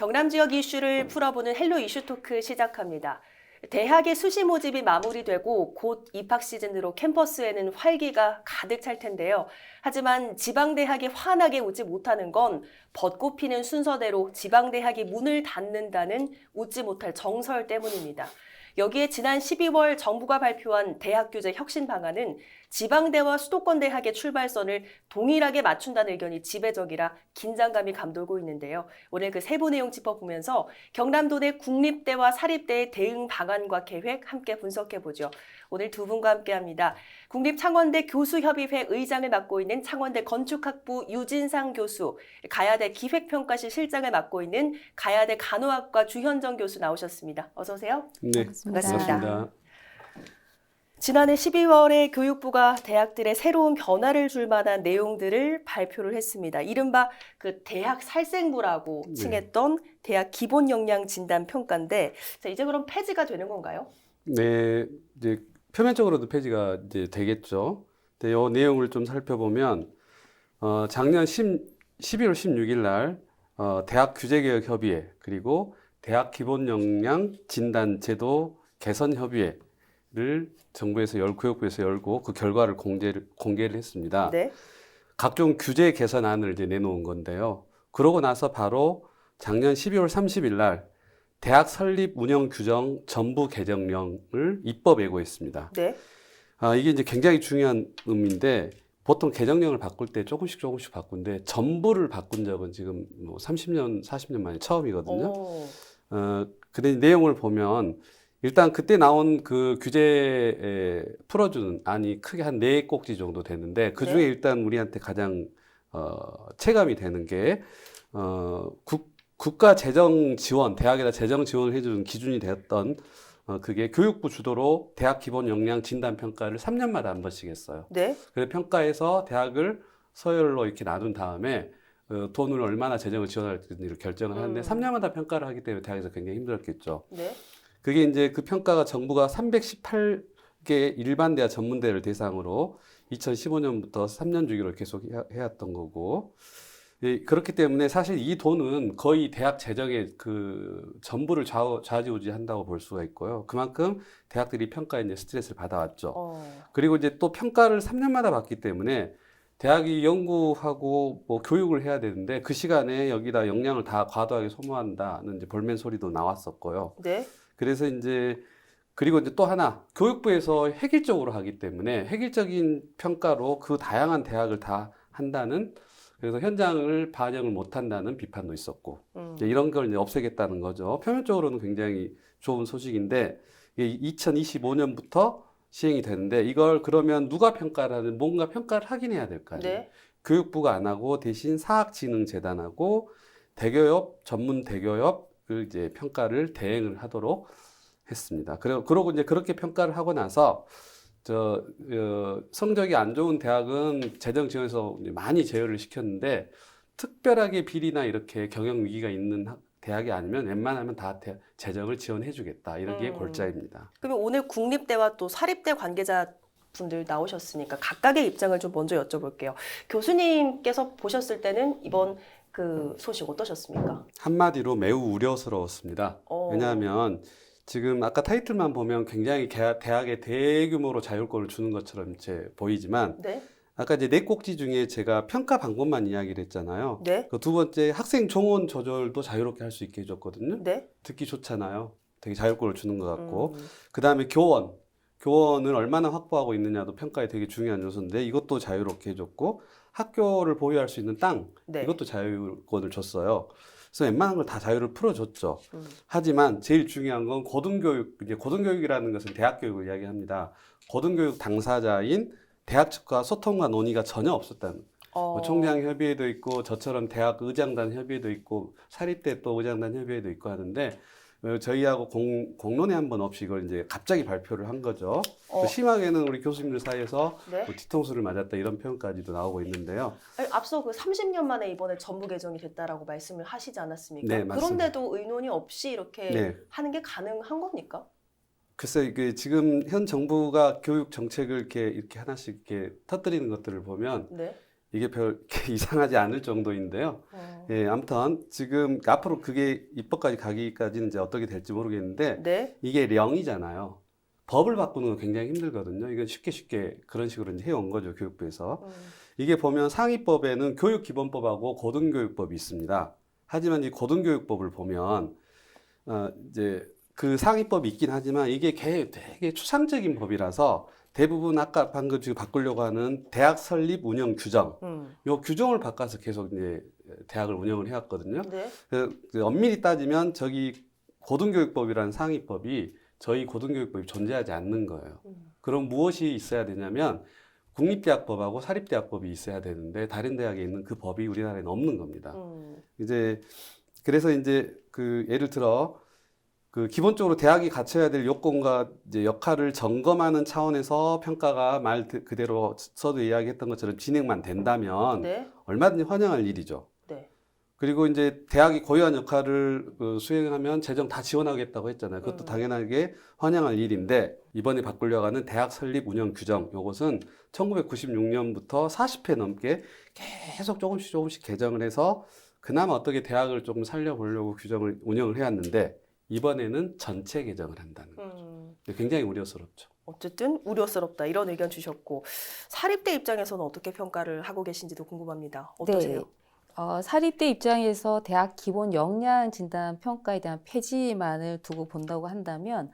경남 지역 이슈를 풀어보는 헬로 이슈 토크 시작합니다. 대학의 수시 모집이 마무리되고 곧 입학 시즌으로 캠퍼스에는 활기가 가득 찰 텐데요. 하지만 지방대학이 환하게 웃지 못하는 건 벚꽃 피는 순서대로 지방대학이 문을 닫는다는 웃지 못할 정설 때문입니다. 여기에 지난 12월 정부가 발표한 대학교재 혁신 방안은 지방대와 수도권 대학의 출발선을 동일하게 맞춘다는 의견이 지배적이라 긴장감이 감돌고 있는데요. 오늘 그 세부 내용 짚어보면서 경남도 내 국립대와 사립대의 대응 방안과 계획 함께 분석해보죠. 오늘 두 분과 함께합니다. 국립창원대 교수협의회 의장을 맡고 있는 창원대 건축학부 유진상 교수, 가야대 기획평가실 실장을 맡고 있는 가야대 간호학과 주현정 교수 나오셨습니다. 어서 오세요. 네, 반갑습니다. 지난해 12월에 교육부가 대학들의 새로운 변화를 줄 만한 내용들을 발표를 했습니다. 이른바 그 대학 살생부라고 칭했던 대학 기본 역량 진단 평가인데, 자, 이제 그럼 폐지가 되는 건가요? 네, 이제 표면적으로도 폐지가 이제 되겠죠. 근데 이 내용을 좀 살펴보면 작년 12월 16일 날 대학 규제개혁협의회 그리고 대학 기본 역량 진단 제도 개선 협의회를 정부에서 교육부에서 열고 그 결과를 공개를 했습니다. 네. 각종 규제 개선안을 이제 내놓은 건데요. 그러고 나서 바로 작년 12월 30일 날 대학 설립 운영 규정 전부 개정령을 입법 예고했습니다. 네. 이게 이제 굉장히 중요한 의미인데 보통 개정령을 바꿀 때 조금씩 바꾼데 전부를 바꾼 적은 지금 뭐 30년, 40년 만에 처음이거든요. 근데 내용을 보면 일단 그때 나온 그 규제 풀어주는 안이 크게 한 4꼭지 정도 되는데 그 중에 일단 우리한테 가장 체감이 되는 게 국가 재정 지원, 대학에다 재정 지원을 해주는 기준이 되었던 그게 교육부 주도로 대학 기본 역량 진단 평가를 3년마다 한 번씩 했어요. 네. 그래서 평가해서 대학을 서열로 이렇게 나눈 다음에 돈을 얼마나 재정을 지원할지를 결정을 하는데 3년마다 평가를 하기 때문에 대학에서 굉장히 힘들었겠죠. 네. 그게 이제 그 평가가 정부가 318개 일반대와 전문대를 대상으로 2015년부터 3년 주기로 계속 해왔던 거고, 그렇기 때문에 사실 이 돈은 거의 대학 재정의 그 전부를 좌지우지한다고 볼 수가 있고요. 그만큼 대학들이 평가에 이제 스트레스를 받아왔죠. 그리고 이제 또 평가를 3년마다 받기 때문에 대학이 연구하고 뭐 교육을 해야 되는데 그 시간에 여기다 역량을 다 과도하게 소모한다는 이제 볼멘 소리도 나왔었고요. 네. 그래서 이제 그리고 이제 또 하나 교육부에서 획일적으로 하기 때문에 획일적인 평가로 그 다양한 대학을 다 한다는, 그래서 현장을 반영을 못한다는 비판도 있었고 이런 걸 이제 없애겠다는 거죠. 표면적으로는 굉장히 좋은 소식인데 이게 2025년부터 시행이 되는데 이걸 그러면 누가 평가를 하는, 뭔가 평가를 하긴 해야 될 거 아니에요. 네. 교육부가 안 하고 대신 사학진흥재단하고 대교협, 전문 대교협을 이제 평가를 대행을 하도록 했습니다. 그러고 이제 그렇게 평가를 하고 나서 성적이 안 좋은 대학은 재정 지원에서 많이 제어를 시켰는데 특별하게 비리나 이렇게 경영 위기가 있는 대학이 아니면 웬만하면 다 재정을 지원해 주겠다. 이런 게 골자입니다. 그러면 오늘 국립대와 또 사립대 관계자분들 나오셨으니까 각각의 입장을 좀 먼저 여쭤볼게요. 교수님께서 보셨을 때는 이번 그 소식 어떠셨습니까? 한마디로 매우 우려스러웠습니다. 왜냐하면 지금 아까 타이틀만 보면 굉장히 대학에 대규모로 자율권을 주는 것처럼 이제 보이지만 네. 아까 이제 4꼭지 중에 제가 평가 방법만 이야기를 했잖아요. 네. 그 두 번째 학생 종원 조절도 자유롭게 할 수 있게 해줬거든요. 네. 듣기 좋잖아요. 되게 자율권을 주는 것 같고. 그 다음에 교원을 얼마나 확보하고 있느냐도 평가에 되게 중요한 요소인데 이것도 자유롭게 해줬고, 학교를 보유할 수 있는 땅, 네. 이것도 자율권을 줬어요. 그래서 웬만한 걸 다 자유를 풀어줬죠. 하지만 제일 중요한 건 고등교육, 이제 고등교육이라는 것은 대학교육을 이야기합니다. 고등교육 당사자인 대학 측과 소통과 논의가 전혀 없었다는. 뭐 총장 협의회도 있고 저처럼 대학 의장단 협의회도 있고 사립대 또 의장단 협의회도 있고 하는데 저희하고 공론회 한 번 없이 이걸 이제 갑자기 발표를 한 거죠. 심하게는 우리 교수님들 사이에서 네. 뭐 뒤통수를 맞았다 이런 표현까지도 나오고 있는데요. 아니, 앞서 그 30년 만에 이번에 전부 개정이 됐다라고 말씀을 하시지 않았습니까? 네, 맞습니다. 그런데도 의논이 없이 이렇게 네. 하는 게 가능한 겁니까? 글쎄, 이게 지금 현 정부가 교육 정책을 이렇게 하나씩 이렇게 터뜨리는 것들을 보면 네. 이게 별 이렇게 이상하지 않을 정도인데요. 예, 아무튼 지금 앞으로 그게 입법까지 가기까지는 이제 어떻게 될지 모르겠는데 네. 이게 령이잖아요. 법을 바꾸는 건 굉장히 힘들거든요. 이건 쉽게 그런 식으로 이제 해온 거죠, 교육부에서. 이게 보면 상위법에는 교육기본법하고 고등교육법이 있습니다. 하지만 이 고등교육법을 보면 이제 그 상위법이 있긴 하지만 이게 되게 추상적인 법이라서 대부분 아까 방금 지금 바꾸려고 하는 대학 설립 운영 규정, 요 규정을 바꿔서 계속 이제 대학을 운영을 해왔거든요. 네. 그 엄밀히 따지면 저기 고등교육법이라는 상위법이 저희 고등교육법이 존재하지 않는 거예요. 그럼 무엇이 있어야 되냐면 국립대학법하고 사립대학법이 있어야 되는데 다른 대학에 있는 그 법이 우리나라에는 없는 겁니다. 이제 그래서 이제 그 예를 들어 그 기본적으로 대학이 갖춰야 될 요건과 이제 역할을 점검하는 차원에서 평가가 말 그대로 서도 이야기했던 것처럼 진행만 된다면 네. 얼마든지 환영할 일이죠. 네. 그리고 이제 대학이 고유한 역할을 수행하면 재정 다 지원하겠다고 했잖아요. 그것도 당연하게 환영할 일인데 이번에 바꾸려고 하는 대학 설립 운영 규정 요것은 1996년부터 40회 넘게 계속 조금씩 개정을 해서 그나마 어떻게 대학을 조금 살려보려고 규정을 운영을 해왔는데 이번에는 전체 개정을 한다는 거죠. 굉장히 우려스럽죠. 어쨌든 우려스럽다 이런 의견 주셨고 사립대 입장에서는 어떻게 평가를 하고 계신지도 궁금합니다. 어떠세요? 네. 사립대 입장에서 대학 기본 역량 진단 평가에 대한 폐지만을 두고 본다고 한다면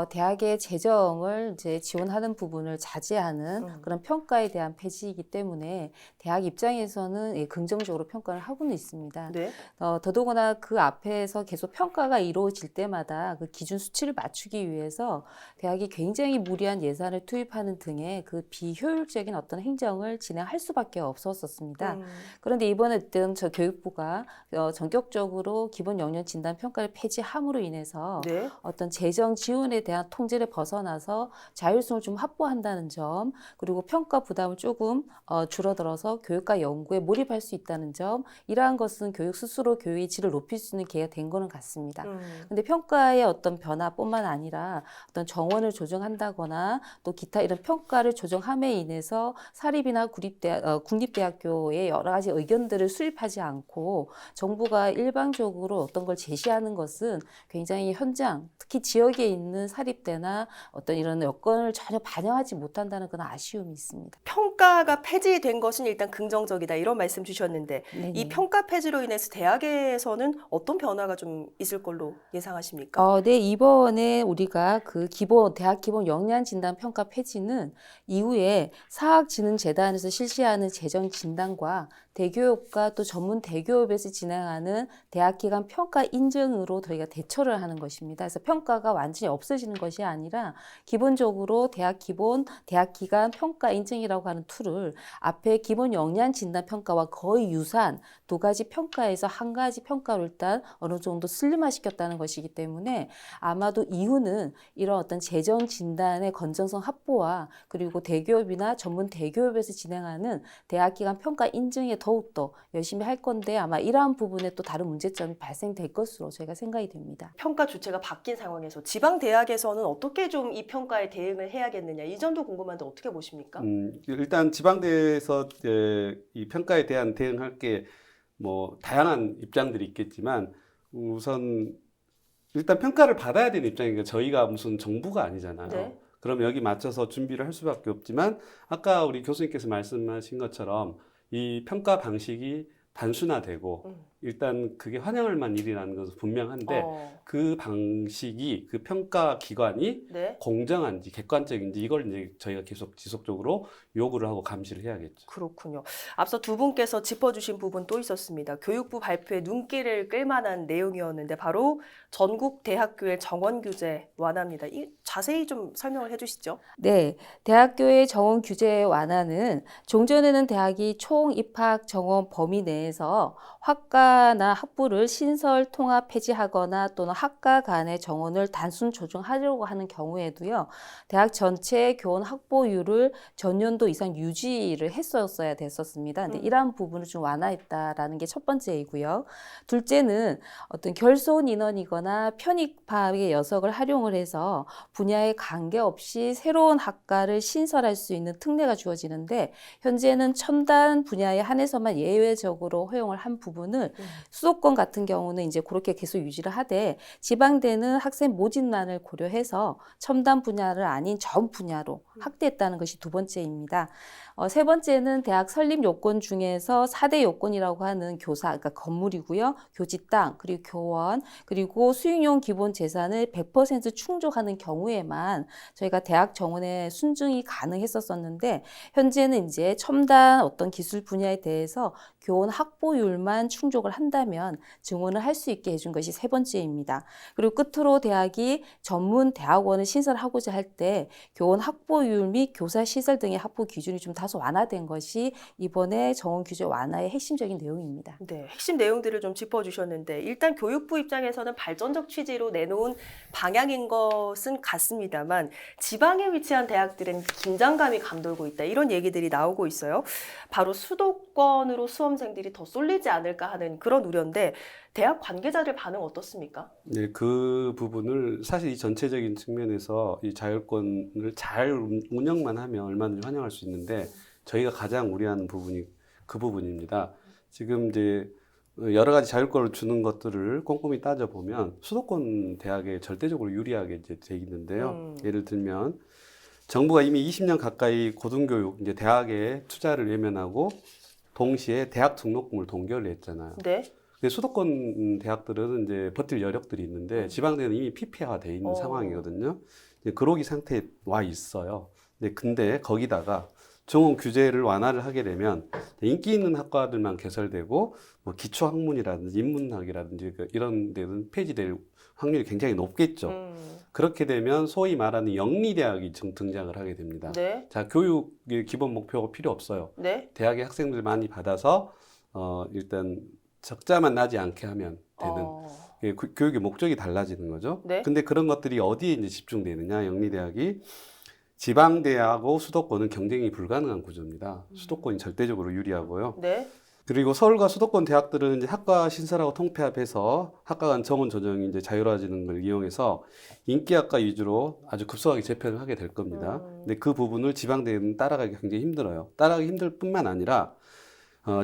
대학의 재정을 이제 지원하는 부분을 자제하는 그런 평가에 대한 폐지이기 때문에 대학 입장에서는 예, 긍정적으로 평가를 하고는 있습니다. 네. 더더구나 그 앞에서 계속 평가가 이루어질 때마다 그 기준 수치를 맞추기 위해서 대학이 굉장히 무리한 예산을 투입하는 등의 그 비효율적인 어떤 행정을 진행할 수밖에 없었습니다. 그런데 이번에 어떤 저 교육부가 전격적으로 기본 역량 진단 평가를 폐지함으로 인해서 네. 어떤 재정 지원에 대한 통제를 벗어나서 자율성을 좀 확보한다는 점, 그리고 평가 부담을 조금 줄어들어서 교육과 연구에 몰입할 수 있다는 점, 이러한 것은 교육 스스로 교육의 질을 높일 수 있는 기회가 된 거는 같습니다. 근데 평가의 어떤 변화뿐만 아니라 어떤 정원을 조정한다거나 또 기타 이런 평가를 조정함에 인해서 사립이나 국립대학교의 여러 가지 의견들을 수립하지 않고 정부가 일방적으로 어떤 걸 제시하는 것은 굉장히 현장, 특히 지역에 있는 사립대나 어떤 이런 여건을 전혀 반영하지 못한다는 그런 아쉬움이 있습니다. 평가가 폐지된 것은 일단 긍정적이다 이런 말씀 주셨는데 네네. 이 평가 폐지로 인해서 대학에서는 어떤 변화가 좀 있을 걸로 예상하십니까? 네, 이번에 우리가 그 대학 기본 역량 진단 평가 폐지는 이후에 사학진흥재단에서 실시하는 재정 진단과 대교육과 또 전문 대교육에서 진행하는 대학 기관 평가 인증으로 저희가 대처를 하는 것입니다. 그래서 평가가 완전히 없어지는 것이 아니라 기본적으로 대학 기관 평가 인증이라고 하는 툴을 앞에 기본 역량 진단 평가와 거의 유사한 두 가지 평가에서 한 가지 평가로 일단 어느 정도 슬림화시켰다는 것이기 때문에 아마도 이후는 이런 어떤 재정 진단의 건전성 확보와 그리고 대교육이나 전문 대교육에서 진행하는 대학 기관 평가 인증에 더욱더 열심히 할 건데 아마 이러한 부분에 또 다른 문제점이 발생될 것으로 저희가 생각이 됩니다. 평가 주체가 바뀐 상황에서 지방 대학에서는 어떻게 좀 이 평가에 대응을 해야겠느냐 이 점도 궁금한데 어떻게 보십니까? 일단 지방대에서 이 평가에 대한 대응할 게 뭐 다양한 입장들이 있겠지만 우선 일단 평가를 받아야 되는 입장이니까 저희가 무슨 정부가 아니잖아요. 네. 그럼 여기 맞춰서 준비를 할 수밖에 없지만 아까 우리 교수님께서 말씀하신 것처럼 이 평가 방식이 단순화되고 일단 그게 환영할 만한 일이라는 것은 분명한데 그 방식이 그 평가 기관이 네. 공정한지 객관적인지 이걸 이제 저희가 계속 지속적으로 요구를 하고 감시를 해야겠죠. 그렇군요. 앞서 두 분께서 짚어주신 부분 또 있었습니다. 교육부 발표에 눈길을 끌만한 내용이었는데 바로 전국 대학교의 정원 규제 완화입니다. 자세히 좀 설명을 해주시죠. 네, 대학교의 정원 규제 완화는 종전에는 대학이 총 입학 정원 범위 내에서 학과나 학부를 신설 통합 폐지하거나 또는 학과 간의 정원을 단순 조정하려고 하는 경우에도요. 대학 전체 교원 확보율을 전년도 이상 유지를 했었어야 됐었습니다. 근데 이러한 부분을 좀 완화했다라는 게 첫 번째이고요. 둘째는 어떤 결손 인원이거나 편입학의 녀석을 활용을 해서 분야에 관계없이 새로운 학과를 신설할 수 있는 특례가 주어지는데 현재는 첨단 분야에 한해서만 예외적으로 허용을 한 부분을 수도권 같은 경우는 이제 그렇게 계속 유지를 하되 지방대는 학생 모집난을 고려해서 첨단 분야를 아닌 전 분야로 확대했다는 것이 두 번째입니다. 세 번째는 대학 설립 요건 중에서 4대 요건이라고 하는 교사, 그러니까 건물이고요. 교지 땅, 그리고 교원, 그리고 수익용 기본 재산을 100% 충족하는 경우에만 저희가 대학 정원에 순증이 가능했었었는데 현재는 이제 첨단 어떤 기술 분야에 대해서 교원 확보율만 충족을 한다면 증원을 할 수 있게 해준 것이 세 번째입니다. 그리고 끝으로 대학이 전문 대학원을 신설하고자 할 때 교원 확보율 및 교사 시설 등의 확보 기준이 좀 다소 완화된 것이 이번에 정원 규제 완화의 핵심적인 내용입니다. 네, 핵심 내용들을 좀 짚어주셨는데 일단 교육부 입장에서는 발전적 취지로 내놓은 방향인 것은 같습니다만 지방에 위치한 대학들은 긴장감이 감돌고 있다 이런 얘기들이 나오고 있어요. 바로 수도권으로 수험생들이 더 쏠리지 않을까 하는 그런 우려인데 대학 관계자들 반응 어떻습니까? 네, 그 부분을 사실 이 전체적인 측면에서 이 자율권을 잘 운영만 하면 얼마든지 환영할 수 있는데 저희가 가장 우려하는 부분이 그 부분입니다. 지금 이제 여러 가지 자율권을 주는 것들을 꼼꼼히 따져보면 수도권 대학에 절대적으로 유리하게 이제 돼 있는데요. 예를 들면 정부가 이미 20년 가까이 고등교육, 이제 대학에 투자를 외면하고 동시에 대학 등록금을 동결을 했잖아요. 네. 근데 수도권 대학들은 이제 버틸 여력들이 있는데 지방대는 이미 PP화가 돼 있는 상황이거든요. 이제 그러기 상태에 와 있어요. 근데 거기다가 정원 규제를 완화를 하게 되면 인기 있는 학과들만 개설되고 뭐 기초학문이라든지 인문학이라든지 이런 데는 폐지될 확률이 굉장히 높겠죠. 그렇게 되면 소위 말하는 영리대학이 등장을 하게 됩니다. 네. 자, 교육의 기본 목표가 필요 없어요. 네. 대학의 학생들 많이 받아서 일단 적자만 나지 않게 하면 되는 교육의 목적이 달라지는 거죠. 네. 근데 그런 것들이 어디에 이제 집중되느냐? 영리대학이 지방대하고 수도권은 경쟁이 불가능한 구조입니다. 수도권이 절대적으로 유리하고요. 네. 그리고 서울과 수도권 대학들은 이제 학과 신설하고 통폐합해서 학과 간 정원 조정이 이제 자유로워지는 걸 이용해서 인기학과 위주로 아주 급속하게 재편을 하게 될 겁니다. 근데 그 부분을 지방대는 따라가기 굉장히 힘들어요. 따라가기 힘들 뿐만 아니라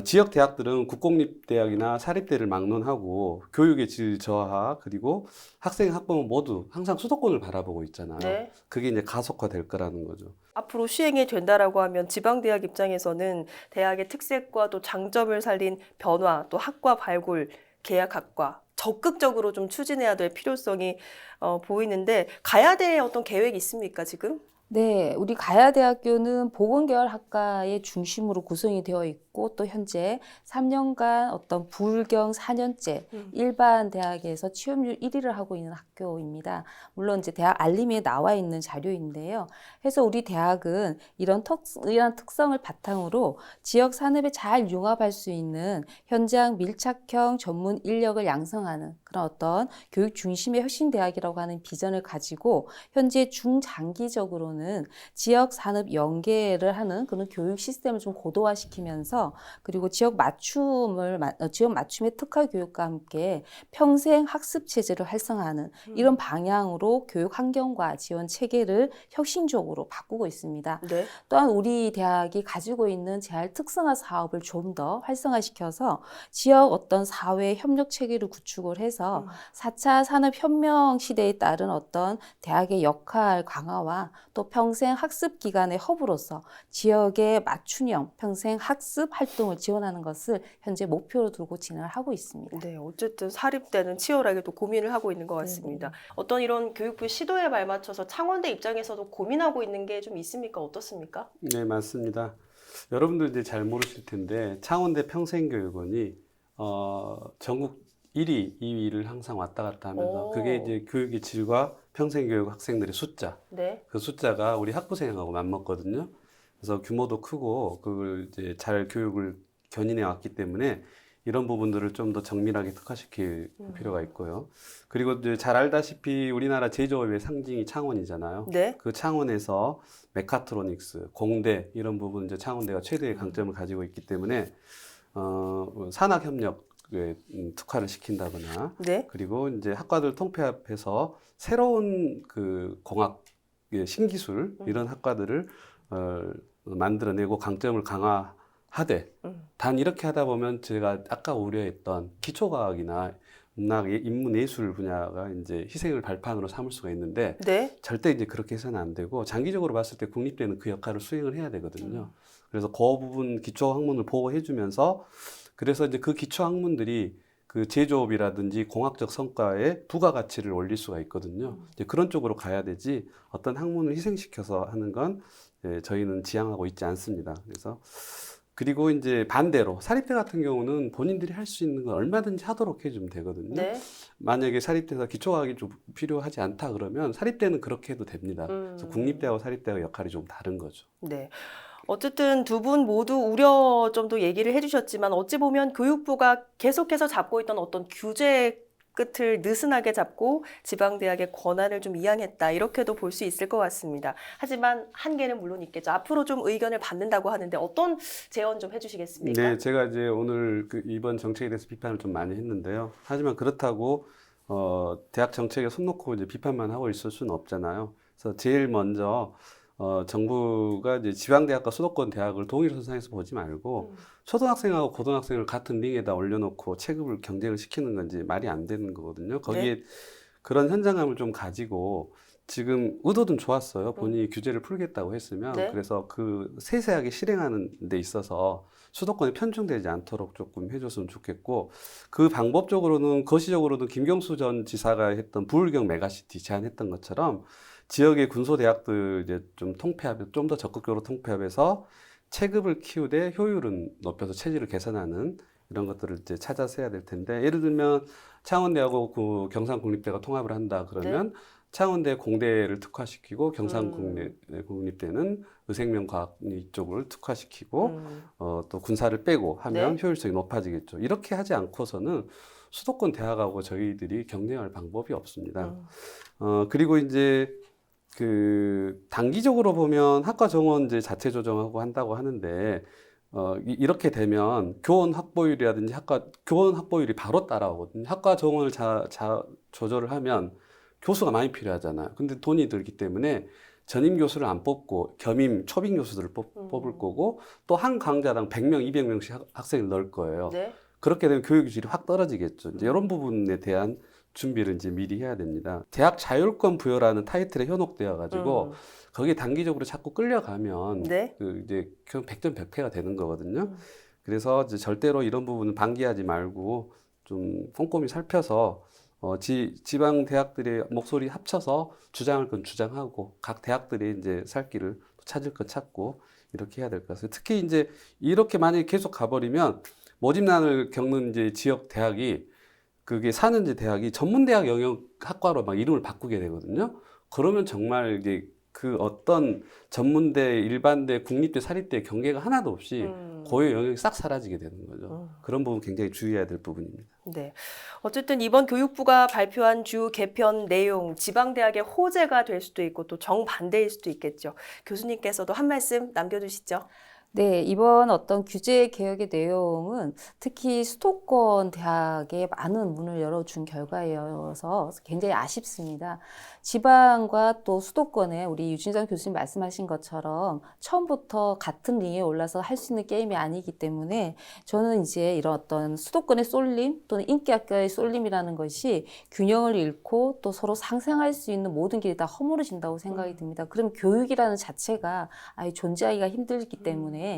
지역 대학들은 국공립대학이나 사립대를 막론하고 교육의 질 저하 그리고 학생 학부모 모두 항상 수도권을 바라보고 있잖아요. 네. 그게 이제 가속화될 거라는 거죠. 앞으로 시행이 된다라고 하면 지방대학 입장에서는 대학의 특색과 또 장점을 살린 변화, 또 학과 발굴, 계약학과 적극적으로 좀 추진해야 될 필요성이 보이는데 가야대의 어떤 계획이 있습니까, 지금? 네, 우리 가야대학교는 보건계열학과의 중심으로 구성이 되어 있고 또 현재 3년간 어떤 불경 4년제 일반 대학에서 취업률 1위를 하고 있는 학교입니다. 물론 이제 대학 알림에 나와 있는 자료인데요. 그래서 우리 대학은 이런 특성을 바탕으로 지역 산업에 잘 융합할 수 있는 현장 밀착형 전문 인력을 양성하는 그런 어떤 교육 중심의 혁신 대학이라고 하는 비전을 가지고 현재 중장기적으로는 지역 산업 연계를 하는 그런 교육 시스템을 좀 고도화시키면서 그리고 지역 맞춤의 특화 교육과 함께 평생 학습 체제를 활성화하는 이런 방향으로 교육 환경과 지원 체계를 혁신적으로 바꾸고 있습니다. 네. 또한 우리 대학이 가지고 있는 재활 특성화 사업을 좀 더 활성화시켜서 지역 어떤 사회 협력 체계를 구축을 해서 4차 산업혁명 시대에 따른 어떤 대학의 역할 강화와 또 평생 학습 기관의 허브로서 지역의 맞춤형 평생 학습 활동을 지원하는 것을 현재 목표로 두고 진행을 하고 있습니다. 네, 어쨌든 사립대는 치열하게 또 고민을 하고 있는 것 같습니다. 어떤 이런 교육부 시도에 발맞춰서 창원대 입장에서도 고민하고 있는 게 좀 있습니까? 어떻습니까? 네, 맞습니다. 여러분들 이제 잘 모르실 텐데 창원대 평생교육원이 전국 1위, 2위를 항상 왔다 갔다 하면서 그게 이제 교육의 질과 평생교육 학생들의 숫자. 네. 그 숫자가 우리 학부생하고 맞먹거든요. 그래서 규모도 크고 그걸 이제 잘 교육을 견인해 왔기 때문에 이런 부분들을 좀 더 정밀하게 특화시킬 필요가 있고요. 그리고 이제 잘 알다시피 우리나라 제조업의 상징이 창원이잖아요. 네. 그 창원에서 메카트로닉스, 공대 이런 부분 이제 창원대가 최대의 강점을 가지고 있기 때문에 산학 협력에 특화를 시킨다거나 네. 그리고 이제 학과들 통폐합해서 새로운 그 공학 신기술 이런 학과들을 만들어내고 강점을 강화하되 단 이렇게 하다 보면 제가 아까 우려했던 기초과학이나 문학, 인문예술 분야가 이제 희생을 발판으로 삼을 수가 있는데 네. 절대 이제 그렇게 해서는 안 되고 장기적으로 봤을 때 국립대는 그 역할을 수행을 해야 되거든요. 그래서 그 부분 기초 학문을 보호해 주면서 그래서 이제 그 기초 학문들이 그 제조업이라든지 공학적 성과에 부가가치를 올릴 수가 있거든요. 이제 그런 쪽으로 가야 되지 어떤 학문을 희생시켜서 하는 건 저희는 지향하고 있지 않습니다. 그래서 그리고 이제 반대로 사립대 같은 경우는 본인들이 할 수 있는 건 얼마든지 하도록 해주면 되거든요. 네. 만약에 사립대에서 기초과학이 좀 필요하지 않다 그러면 사립대는 그렇게 해도 됩니다. 그래서 국립대하고 사립대의 역할이 좀 다른 거죠. 네. 어쨌든 두 분 모두 우려 점도 얘기를 해주셨지만 어찌 보면 교육부가 계속해서 잡고 있던 어떤 규제 끝을 느슨하게 잡고 지방대학의 권한을 좀 이양했다 이렇게도 볼 수 있을 것 같습니다. 하지만 한계는 물론 있겠죠. 앞으로 좀 의견을 받는다고 하는데 어떤 제언 좀 해주시겠습니까? 네, 제가 이제 오늘 그 이번 정책에 대해서 비판을 좀 많이 했는데요. 하지만 그렇다고 대학 정책에 손 놓고 이제 비판만 하고 있을 수는 없잖아요. 그래서 제일 먼저 정부가 이제 지방대학과 수도권 대학을 동일 선상에서 보지 말고 초등학생하고 고등학생을 같은 링에다 올려놓고 체급을 경쟁을 시키는 건 이제 말이 안 되는 거거든요. 거기에 네. 그런 현장감을 좀 가지고 지금 의도는 좋았어요. 본인이 규제를 풀겠다고 했으면. 네. 그래서 그 세세하게 실행하는 데 있어서 수도권에 편중되지 않도록 조금 해줬으면 좋겠고 그 방법적으로는 거시적으로는 김경수 전 지사가 했던 부울경 메가시티 제안했던 것처럼 지역의 군소대학들 이제 좀 통폐합, 좀 더 적극적으로 통폐합해서 체급을 키우되 효율은 높여서 체질을 개선하는 이런 것들을 이제 찾아서 해야 될 텐데 예를 들면 창원대하고 그 경상국립대가 통합을 한다 그러면 창원대 공대를 특화시키고 경상국립대는 의생명과학 쪽을 특화시키고 또 군사를 빼고 하면 네. 효율성이 높아지겠죠. 이렇게 하지 않고서는 수도권 대학하고 저희들이 경쟁할 방법이 없습니다. 그리고 이제 그 단기적으로 보면 학과 정원 이제 자체 조정하고 한다고 하는데 이렇게 되면 교원 확보율이라든지 교원 확보율이 바로 따라오거든요. 학과 정원을 조절을 하면 교수가 많이 필요하잖아요. 근데 돈이 들기 때문에 전임 교수를 안 뽑고 겸임 초빙 교수들을 뽑을 거고 또 한 강좌당 100명, 200명씩 학생을 넣을 거예요. 네. 그렇게 되면 교육 질이 확 떨어지겠죠. 이제 이런 부분에 대한 준비를 이제 미리 해야 됩니다. 대학 자율권 부여라는 타이틀에 현혹되어 가지고 거기에 단기적으로 자꾸 끌려가면 네. 그 이제 그냥 백전백패가 되는 거거든요. 그래서 이제 절대로 이런 부분은 방기하지 말고 좀 꼼꼼히 살펴서 지방 대학들의 목소리 합쳐서 주장할 건 주장하고 각 대학들이 이제 살 길을 찾을 건 찾고 이렇게 해야 될 것 같아요. 특히 이제 이렇게 만약에 계속 가버리면 모집난을 겪는 이제 지역 대학이 그게 사는 이제 대학이 전문대학 영역 학과로 막 이름을 바꾸게 되거든요. 그러면 정말 이제 그 어떤 전문대, 일반대, 국립대, 사립대 경계가 하나도 없이 고유 영역이 싹 사라지게 되는 거죠. 그런 부분 굉장히 주의해야 될 부분입니다. 네. 어쨌든 이번 교육부가 발표한 주 개편 내용, 지방대학의 호재가 될 수도 있고 또 정반대일 수도 있겠죠. 교수님께서도 한 말씀 남겨주시죠. 네, 이번 어떤 규제 개혁의 내용은 특히 수도권 대학에 많은 문을 열어준 결과여서 굉장히 아쉽습니다. 지방과 또 수도권에 우리 유진정 교수님 말씀하신 것처럼 처음부터 같은 링에 올라서 할 수 있는 게임이 아니기 때문에 저는 이제 이런 어떤 수도권의 쏠림 또는 인기학교의 쏠림이라는 것이 균형을 잃고 또 서로 상생할 수 있는 모든 길이 다 허물어진다고 생각이 듭니다. 그럼 교육이라는 자체가 아예 존재하기가 힘들기 때문에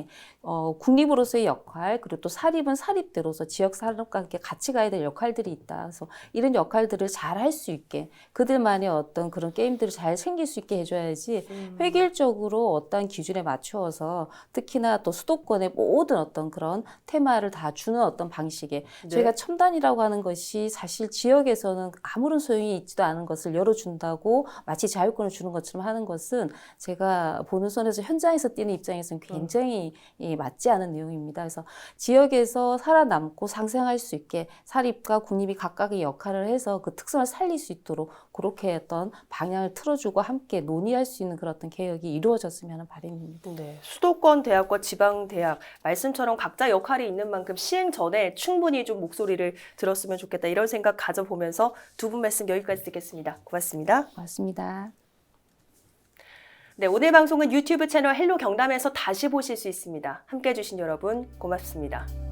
국립으로서의 역할 그리고 또 사립은 사립대로서 지역 산업과 함께 같이 가야 될 역할들이 있다. 그래서 이런 역할들을 잘 할 수 있게 그들만의 어떤 그런 게임들을 잘 생길 수 있게 해줘야지 획일적으로 어떤 기준에 맞추어서 특히나 또 수도권의 모든 어떤 그런 테마를 다 주는 어떤 방식에 저희가 첨단이라고 하는 것이 사실 지역에서는 아무런 소용이 있지도 않은 것을 열어준다고 마치 자율권을 주는 것처럼 하는 것은 제가 보는 선에서 현장에서 뛰는 입장에서는 굉장히 상당히 맞지 않은 내용입니다. 그래서 지역에서 살아남고 상생할 수 있게 사립과 국립이 각각의 역할을 해서 그 특성을 살릴 수 있도록 그렇게 어떤 방향을 틀어주고 함께 논의할 수 있는 그런 어떤 개혁이 이루어졌으면 하는 바람입니다. 네, 수도권 대학과 지방 대학 말씀처럼 각자 역할이 있는 만큼 시행 전에 충분히 좀 목소리를 들었으면 좋겠다 이런 생각 가져보면서 두 분 말씀 여기까지 듣겠습니다. 고맙습니다. 고맙습니다. 네, 오늘 방송은 유튜브 채널 헬로 경남에서 다시 보실 수 있습니다. 함께해 주신 여러분 고맙습니다.